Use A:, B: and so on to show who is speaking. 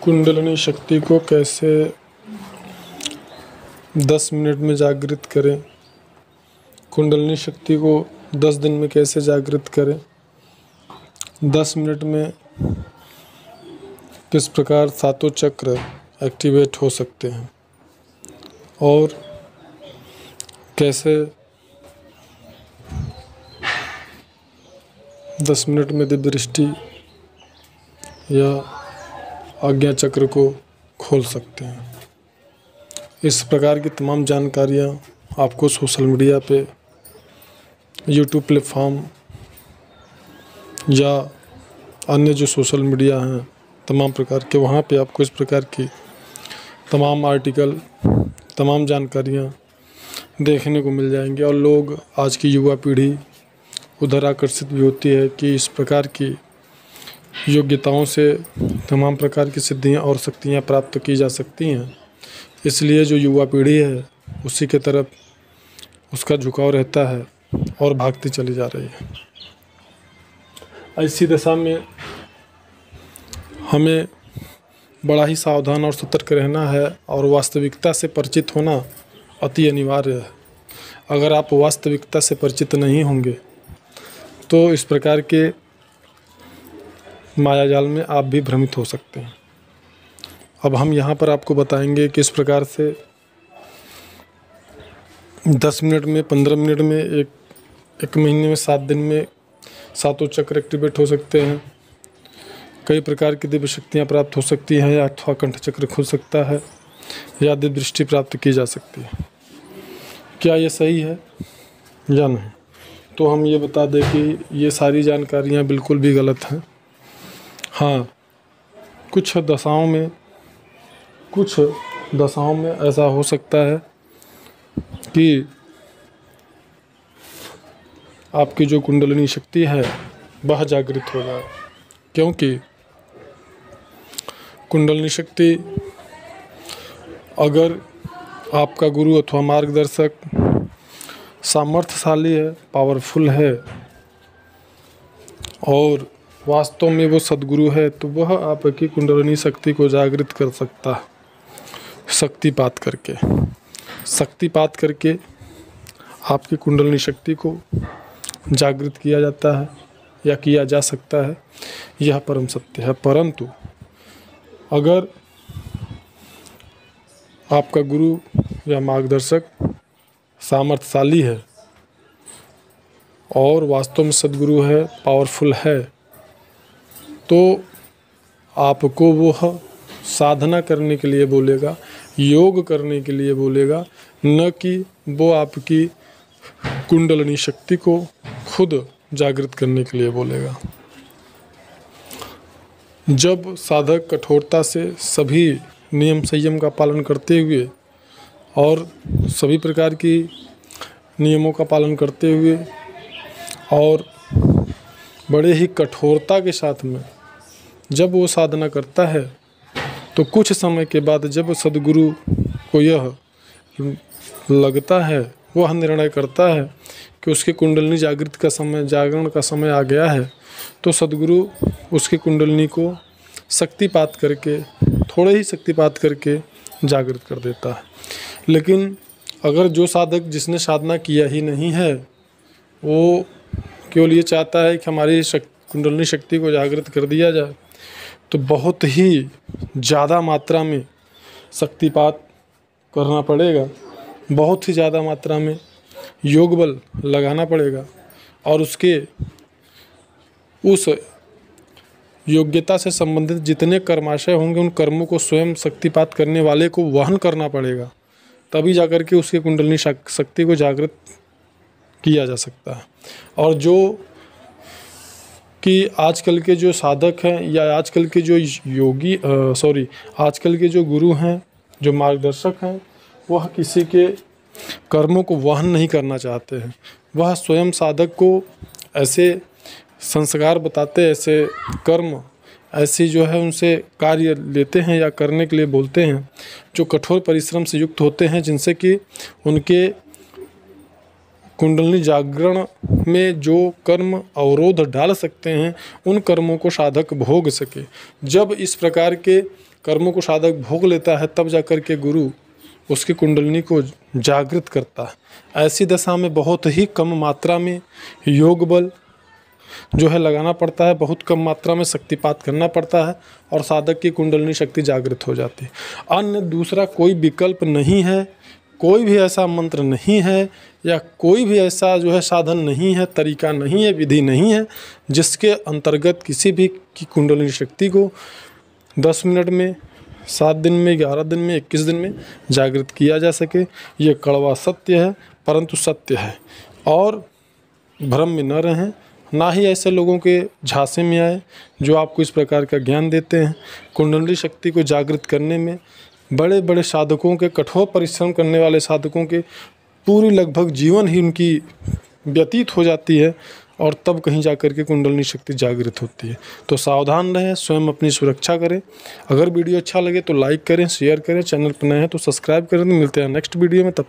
A: कुंडलिनी शक्ति को कैसे 10 मिनट में जागृत करें। कुंडलिनी शक्ति को 10 दिन में कैसे जागृत करें। 10 मिनट में किस प्रकार सातों चक्र एक्टिवेट हो सकते हैं और कैसे 10 मिनट में दिव्य दृष्टि या आज्ञा चक्र को खोल सकते हैं। इस प्रकार की तमाम जानकारियाँ आपको सोशल मीडिया पे, यूट्यूब प्लेटफॉर्म या अन्य जो सोशल मीडिया हैं तमाम प्रकार के, वहाँ पे आपको इस प्रकार की तमाम आर्टिकल, तमाम जानकारियाँ देखने को मिल जाएंगी। और लोग, आज की युवा पीढ़ी उधर आकर्षित भी होती है कि इस प्रकार की योग्यताओं से तमाम प्रकार की सिद्धियाँ और शक्तियाँ प्राप्त की जा सकती हैं। इसलिए जो युवा पीढ़ी है उसी के तरफ उसका झुकाव रहता है और भागती चली जा रही है। ऐसी दशा में हमें बड़ा ही सावधान और सतर्क रहना है और वास्तविकता से परिचित होना अति अनिवार्य है। अगर आप वास्तविकता से परिचित नहीं होंगे तो इस प्रकार के मायाजाल में आप भी भ्रमित हो सकते हैं। अब हम यहाँ पर आपको बताएंगे किस प्रकार से 10 मिनट में, 15 मिनट में, एक महीने में, 7 दिन में सातों चक्र एक्टिवेट हो सकते हैं। कई प्रकार की दिव्य शक्तियाँ प्राप्त हो सकती हैं या अथवा कंठ चक्र खुल सकता है या दिव्य दृष्टि प्राप्त की जा सकती है। क्या ये सही है या नहीं? तो हम ये बता दें कि ये सारी जानकारियाँ बिल्कुल भी गलत हैं। हाँ, कुछ दशाओं में ऐसा हो सकता है कि आपकी जो कुंडलिनी शक्ति है वह जागृत हो जाए, क्योंकि कुंडलिनी शक्ति अगर आपका गुरु अथवा मार्गदर्शक सामर्थ्यशाली है, पावरफुल है और वास्तव में वो सद्गुरु है, तो वह आपकी कुंडलिनी शक्ति को जागृत कर सकता है। शक्तिपात करके आपकी कुंडलिनी शक्ति को जागृत किया जाता है या किया जा सकता है, यह परम सत्य है। परंतु अगर आपका गुरु या मार्गदर्शक सामर्थ्यशाली है और वास्तव में सद्गुरु है, पावरफुल है, तो आपको वह साधना करने के लिए बोलेगा, योग करने के लिए बोलेगा, न कि वो आपकी कुंडलिनी शक्ति को खुद जागृत करने के लिए बोलेगा। जब साधक कठोरता से सभी नियम संयम का पालन करते हुए और सभी प्रकार की नियमों का पालन करते हुए और बड़े ही कठोरता के साथ में जब वो साधना करता है, तो कुछ समय के बाद जब सद्गुरु को यह लगता है, वह निर्णय करता है कि उसकी कुंडलिनी जागरण का समय आ गया है, तो सद्गुरु उसकी कुंडलिनी को शक्तिपात करके, थोड़े ही शक्तिपात करके जागृत कर देता है। लेकिन अगर जो साधक जिसने साधना किया ही नहीं है, वो केवल ये चाहता है कि हमारी कुंडलिनी शक्ति को जागृत कर दिया जाए, तो बहुत ही ज़्यादा मात्रा में शक्तिपात करना पड़ेगा, बहुत ही ज़्यादा मात्रा में योग बल लगाना पड़ेगा और उसके उस योग्यता से संबंधित जितने कर्माशय होंगे उन कर्मों को स्वयं शक्तिपात करने वाले को वहन करना पड़ेगा, तभी जाकर के उसकी कुंडलिनी शक्ति को जागृत किया जा सकता है। और जो कि आजकल के जो साधक हैं या आजकल के जो आजकल के जो गुरु हैं, जो मार्गदर्शक हैं, वह किसी के कर्मों को वहन नहीं करना चाहते हैं। वह स्वयं साधक को ऐसे संस्कार बताते, ऐसे कर्म, ऐसी जो है उनसे कार्य लेते हैं या करने के लिए बोलते हैं जो कठोर परिश्रम से युक्त होते हैं, जिनसे कि उनके कुंडलिनी जागरण में जो कर्म अवरोध डाल सकते हैं उन कर्मों को साधक भोग सके। जब इस प्रकार के कर्मों को साधक भोग लेता है तब जाकर के गुरु उसकी कुंडलिनी को जागृत करता है। ऐसी दशा में बहुत ही कम मात्रा में योग बल जो है लगाना पड़ता है, बहुत कम मात्रा में शक्तिपात करना पड़ता है और साधक की कुंडलिनी शक्ति जागृत हो जाती है। अन्य दूसरा कोई विकल्प नहीं है, कोई भी ऐसा मंत्र नहीं है या कोई भी ऐसा जो है साधन नहीं है, तरीका नहीं है, विधि नहीं है जिसके अंतर्गत किसी भी की कुंडलिनी शक्ति को 10 मिनट में, 7 दिन में, 11 दिन में, 21 दिन में जागृत किया जा सके। ये कड़वा सत्य है परंतु सत्य है। और भ्रम में न रहें, ना ही ऐसे लोगों के झांसे में आए जो आपको इस प्रकार का ज्ञान देते हैं। कुंडलिनी शक्ति को जागृत करने में बड़े बड़े साधकों के, कठोर परिश्रम करने वाले साधकों के पूरी लगभग जीवन ही उनकी व्यतीत हो जाती है और तब कहीं जाकर के कुंडलिनी शक्ति जागृत होती है। तो सावधान रहें, स्वयं अपनी सुरक्षा करें। अगर वीडियो अच्छा लगे तो लाइक करें, शेयर करें, चैनल पर नए हैं तो सब्सक्राइब करें। मिलते हैं नेक्स्ट वीडियो में, तब